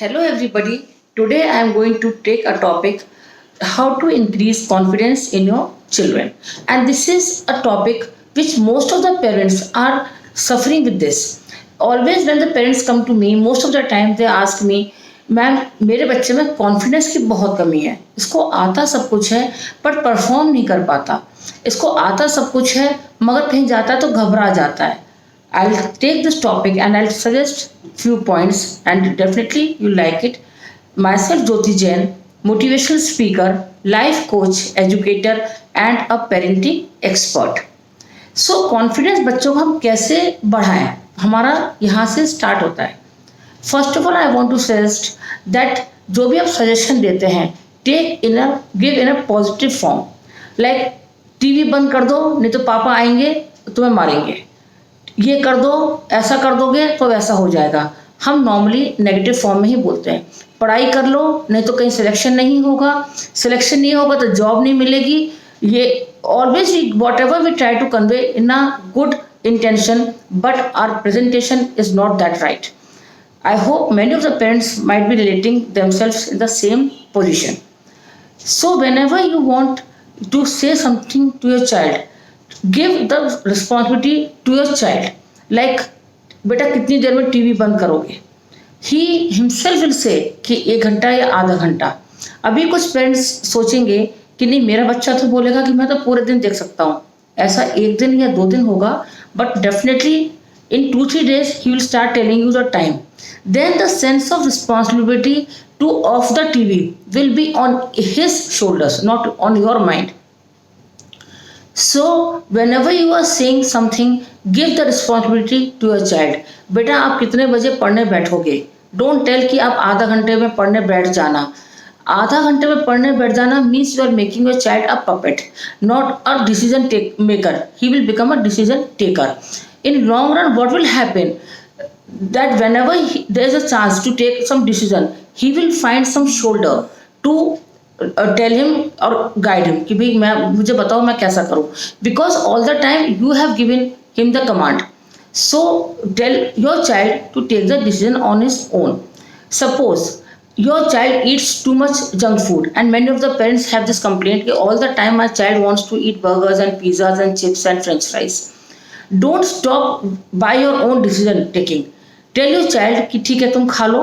Hello, everybody. Today I am going to take a topic how to increase confidence in your children. And this is a topic which most of the parents are suffering with this. Always, when the parents come to me, most of the time they ask me, ma'am मेरे बच्चे में confidence की बहुत कमी है, इसको आता सब कुछ है बट परफॉर्म नहीं कर पाता, इसको आता सब कुछ है मगर कहीं जाता है तो घबरा जाता है. I'll take this topic and I'll suggest few points and definitely you like it. Myself Jyoti Jain, motivational speaker, life coach, educator and a parenting expert. So confidence बच्चों को हम कैसे बढ़ाएं, हमारा यहाँ से स्टार्ट होता है. First of all I want to suggest that जो भी आप सजेशन देते हैं take in a give in a positive form. Like TV बंद कर दो नहीं तो पापा आएंगे तुम्हें मारेंगे, ये कर दो, ऐसा कर दोगे तो वैसा हो जाएगा. हम नॉर्मली नेगेटिव फॉर्म में ही बोलते हैं. पढ़ाई कर लो नहीं तो कहीं सिलेक्शन नहीं होगा, सिलेक्शन नहीं होगा तो जॉब नहीं मिलेगी. ये always whatever we try to convey in a good intention but our presentation is not that right. I hope many of the parents might be relating themselves in the same position. So whenever you want to say something to your child, give the responsibility to your child. Like बेटा कितनी देर में TV बंद करोगे, he himself will say कि 1 घंटा या आधा घंटा. अभी कुछ पेरेंट्स सोचेंगे कि नहीं मेरा बच्चा तो बोलेगा कि मैं तो पूरे दिन देख सकता हूँ. ऐसा 1 दिन या 2 दिन होगा but definitely in 2-3 days he will start telling you the time. Then the sense of responsibility to off the TV will be on his shoulders, not on your mind. So whenever you are saying something, give the responsibility to your child. बेटा आप कितने बजे पढ़ने बैठोगे. Don't tell कि आप आधा घंटे में पढ़ने बैठ जाना. आधा घंटे में पढ़ने बैठ जाना means you are making your child a puppet, not a decision maker. He will become a decision taker. In long run what will happen that whenever there is a chance to take some decision he will find some shoulder to tell him or guide him कि भाई मैं मुझे बताओ मैं कैसा करूँ, because all the time you have given him the command. So tell your child to take the decision on his own. Suppose your child eats too much junk food and many of the parents have this complaint कि all the time my child wants to eat burgers and pizzas and chips and french fries. Don't stop by your own decision taking. Tell your child कि ठीक है तुम खा लो,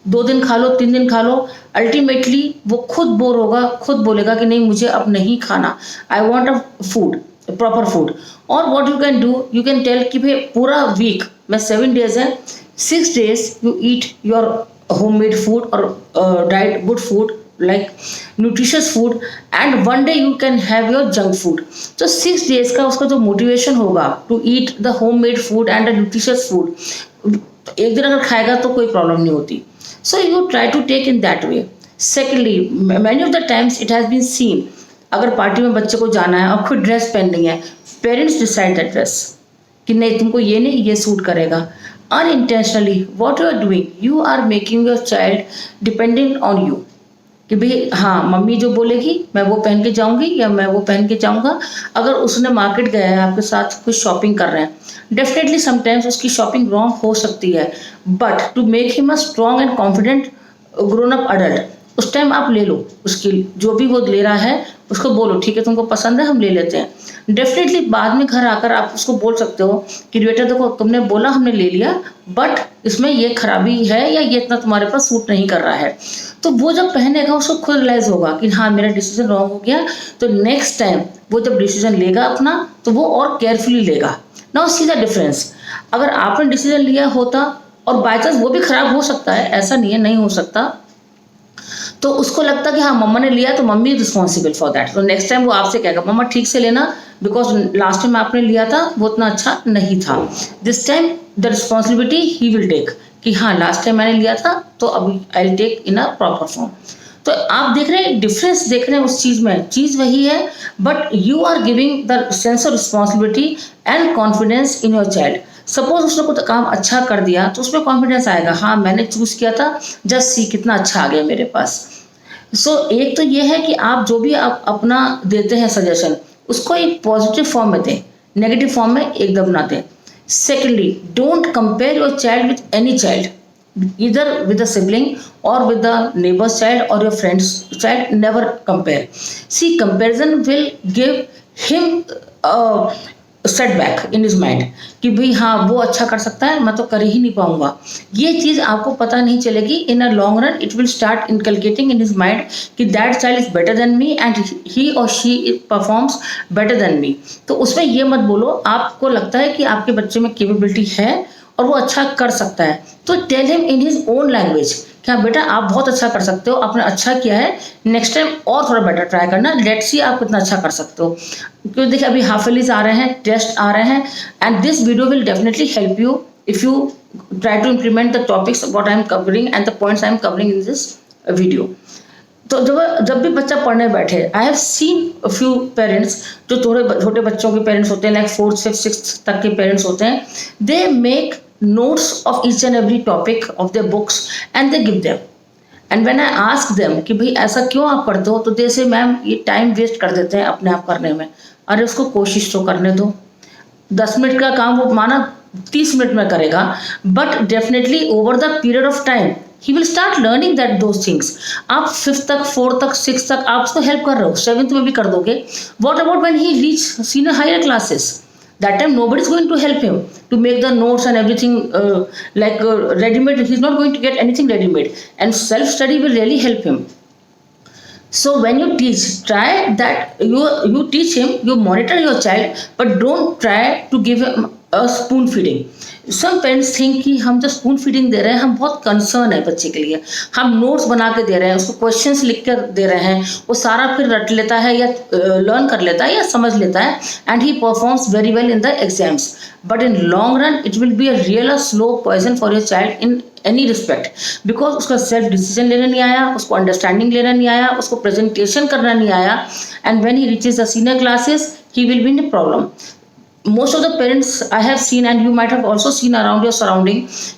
2 दिन खा लो, 3 दिन खा लो. अल्टीमेटली वो खुद बोर होगा, खुद बोलेगा कि नहीं मुझे अब नहीं खाना, I want a food, proper food. और what you can do, you can tell कि भाई पूरा वीक में 7 डेज है, 6 days you eat your homemade food or diet good food like nutritious food and 1 day you can have your junk food. तो 6 days का उसका जो motivation होगा to eat the homemade food and the nutritious food, एक दिन अगर खाएगा तो कोई प्रॉब्लम नहीं होती. So you try to take in that way. Secondly, many of the times it has been seen, अगर पार्टी में बच्चे को जाना है और खुद ड्रेस पहननी है, पेरेंट्स डिसाइड दैट ड्रेस कि नहीं तुमको ये नहीं ये सूट करेगा. Unintentionally what you are doing, you are making your child dependent on you कि भाई हाँ मम्मी जो बोलेगी मैं वो पहन के जाऊंगी या मैं वो पहन के जाऊंगा. अगर उसने मार्केट गया है आपके साथ कुछ शॉपिंग कर रहे हैं, डेफिनेटली समटाइम्स उसकी शॉपिंग रॉन्ग हो सकती है but to make him a strong and confident grown up adult उस टाइम आप ले लो उसकी जो भी वो ले रहा है उसको बोलो ठीक है तुमको पसंद है हम ले लेते हैं. डेफिनेटली बाद में घर आकर आप उसको बोल सकते हो कि बेटा देखो तुमने बोला हमने ले लिया बट इसमें ये खराबी है या ये इतना तुम्हारे पास सूट नहीं कर रहा है. तो वो जब पहनेगा उसको खुद रियलाइज होगा कि हाँ मेरा डिसीजन रॉन्ग हो गया. तो नेक्स्ट टाइम वो जब डिसीजन लेगा अपना तो वो और केयरफुली लेगा. Now see the difference. अगर आपने डिसीजन लिया होता और बाय चांस वो भी खराब हो सकता है, ऐसा नहीं है नहीं हो सकता, तो उसको लगता कि हाँ मम्मा ने लिया तो मम्मी रिस्पॉन्सिबल फॉर दैट. तो नेक्स्ट टाइम वो आपसे कहेगा मम्मा ठीक से लेना बिकॉज लास्ट टाइम आपने लिया था वो उतना अच्छा नहीं था. This time the responsibility he will take कि हाँ लास्ट टाइम मैंने लिया था तो अभी I will take in a proper form. तो आप देख रहे हैं डिफरेंस, देख रहे हैं उस चीज़ में, चीज़ वही है but you are giving the sense of responsibility and confidence in your child. Suppose उसने कुछ काम अच्छा कर दिया तो उसमें कॉन्फिडेंस आएगा, हाँ मैंने चूज किया था, जस्ट सी कितना अच्छा आ गया मेरे पास. सो एक तो ये है कि आप जो भी आप अपना देते हैं सजेशन उसको एक पॉजिटिव फॉर्म में दें, नेगेटिव फॉर्म में एकदम ना दें. Secondly, don't compare your child with any child. either with the sibling or with the neighbor's child or your friend's child. Never compare. See, comparison will give him a setback in is mind कि भाई हाँ वो अच्छा कर सकता है, मैं तो कर ही नहीं पाऊंगा. ये चीज़ आपको पता नहीं चलेगी. In a long run it will start inculcating in his mind कि that child is better than me and he or she performs better than me. तो उसमें ये मत बोलो. आपको लगता है कि आपके बच्चे में कैपेबिलिटी है और वो अच्छा कर सकता है, तो tell him in his own language कि हाँ बेटा आप बहुत अच्छा कर सकते हो, आपने अच्छा किया है, नेक्स्ट टाइम और थोड़ा बेटर ट्राई करना, लेट्स सी आप कितना अच्छा कर सकते हो. क्योंकि देखिए अभी हाफ ईयरलीज आ रहे हैं, टेस्ट आ रहे हैं, and this video will definitely help you if you try to implement the topics what I am covering and the points I am covering in this video. तो जब भी बच्चा पढ़ने बैठे, I have seen few parents जो थोड़े छोटे बच्चों के पेरेंट्स होते हैं, लाइक 4th 5th 6th तक के पेरेंट्स होते हैं, they make notes of each and every topic of their books and they give them. And when I ask them कि भाई ऐसा क्यों आप पढ़ते हो, तो दे से मैम ये टाइम वेस्ट कर देते हैं अपने आप करने में. अरे उसको कोशिश तो करने दो. 10 मिनट का काम वो माना 30 मिनट में करेगा, but definitely over the period of time he will start learning that those things. आप 5th तक 4th तक 6th तक आप उसको हेल्प कर रहे हो, 7th में भी कर दोगे. What about when he reach senior higher classes? That time nobody is going to help him to make the notes and everything ready-made. He's not going to get anything ready-made, and self-study will really help him. So when you teach, try that you teach him, you monitor your child, but don't try to give him a spoon feeding. Some parents think कि हम जो spoon feeding दे रहे हैं, हम बहुत concern है बच्चे के लिए, हम नोट्स बना के दे रहे हैं, उसको क्वेश्चंस लिख कर दे रहे हैं, वो सारा फिर रट लेता है या लर्न कर लेता है या समझ लेता है, and he performs very well in the exams. But in long run it will be a real slow poison for your child in any respect, because उसका सेल्फ डिसीजन लेना नहीं आया, उसको अंडरस्टैंडिंग लेना नहीं आया, उसको प्रेजेंटेशन करना नहीं आया, and when he reaches the senior classes he will be in problem. Most of the parents I have seen, and you might have also seen around your surrounding,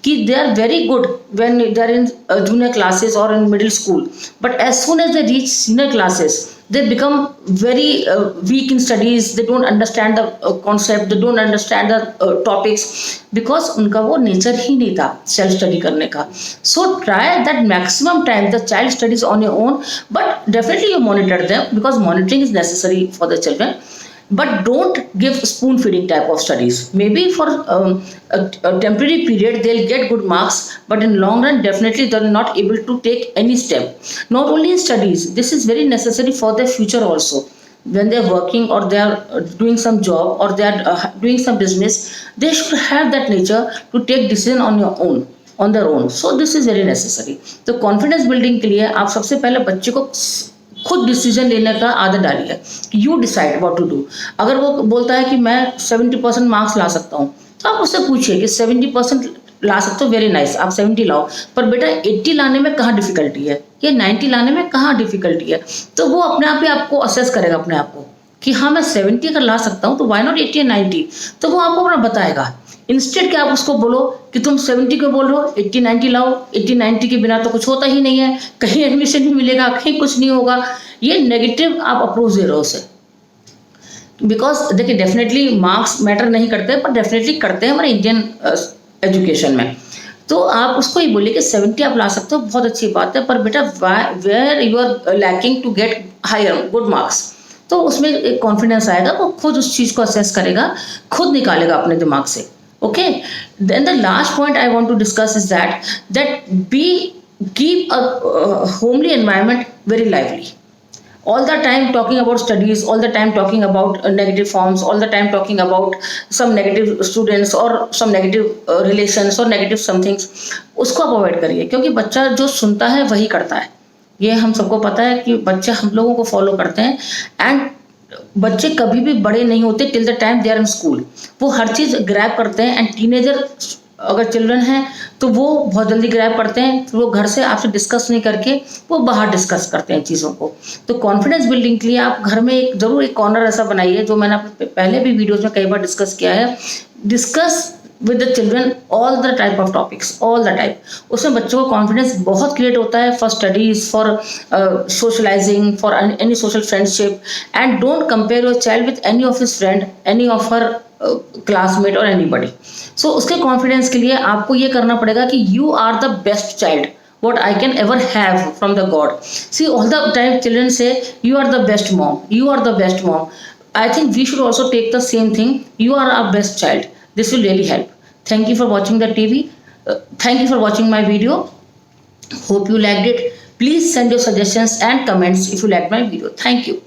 कि they are very good when they are in junior classes or in middle school, but as soon as they reach senior classes they become very weak in studies. They don't understand the concept, they don't understand the topics, because उनका वो nature ही नहीं था self study करने का. So try that maximum time the child studies on your own, but definitely you monitor them because monitoring is necessary for the children. But don't give spoon feeding type of studies. Maybe for a temporary period they'll get good marks, but in long run definitely they're not able to take any step. Not only in studies, this is very necessary for their future also. When they're working or they are doing some job or they are doing some business, they should have that nature to take decision on their own. So this is very necessary. तो confidence building के लिए आप सबसे पहले बच्चे को खुद decision लेने का आदत डालिए कि you decide what to do. अगर वो बोलता है कि मैं 70% मार्क्स ला सकता हूँ, तो आप उससे पूछिए कि 70% ला सकते हो, वेरी नाइस, आप 70 लाओ, पर बेटा 80 लाने में कहाँ डिफिकल्टी है, ये 90 लाने में कहाँ डिफिकल्टी है. तो वो अपने आप ही आपको असेस करेगा अपने आप को कि हाँ मैं 70 अगर ला सकता हूँ तो वाई नॉट 80 या 90. तो वो आपको अपना बताएगा. इंस्टेड कि आप उसको बोलो कि तुम 70 को बोल रहे हो, 80-90 लाओ, 80-90 के बिना तो कुछ होता ही नहीं है, कहीं एडमिशन नहीं मिलेगा, कहीं कुछ नहीं होगा. ये नेगेटिव आप अप्रोच दे रहे हो उसे. बिकॉज देखिए डेफिनेटली मार्क्स मैटर नहीं करते, पर डेफिनेटली करते हैं हमारे इंडियन एजुकेशन में. तो आप उसको ही बोलिए कि 70 आप ला सकते हो, बहुत अच्छी बात है, पर बेटा where you are lacking to get higher good marks. तो उसमें एक कॉन्फिडेंस आएगा, वो खुद उस चीज़ को असेस करेगा, खुद निकालेगा अपने दिमाग से. Okay, then the last point I want to discuss is that keep a homely environment very lively. All the time talking about studies, all the time talking about negative forms, all the time talking about some negative students or some negative relations or negative somethings, उसको आप avoid करिए, क्योंकि बच्चा जो सुनता है वही करता है. ये हम सबको पता है कि बच्चे हम लोगों को फॉलो करते हैं, एंड बच्चे कभी भी बड़े नहीं होते till the time they are in school. वो हर चीज़ ग्रैब करते हैं, एंड टीनेजर अगर चिल्ड्रन हैं तो वो बहुत जल्दी ग्रैब करते हैं. तो वो घर से आपसे डिस्कस नहीं करके वो बाहर डिस्कस करते हैं चीज़ों को. तो कॉन्फिडेंस बिल्डिंग के लिए आप घर में जरूर एक कॉर्नर ऐसा बनाइए, जो मैंने आपने पहले भी वीडियोज़ में कई बार डिस्कस किया है. Discuss with the children all the type of topics, all the type. उसमें बच्चों को कॉन्फिडेंस बहुत क्रिएट होता है for studies, for socializing, for any social friendship. And don't compare your child with any of his friend, any of her classmate और anybody. So उसके confidence के लिए आपको ये करना पड़ेगा कि you are the best child what I can ever have from the God. See, all the time children say, you are the best mom, you are the best mom. I think we should also take the same thing. You are our best child. This will really help. Thank you for watching the TV. Thank you for watching my video. Hope you liked it. Please send your suggestions and comments if you liked my video. Thank you.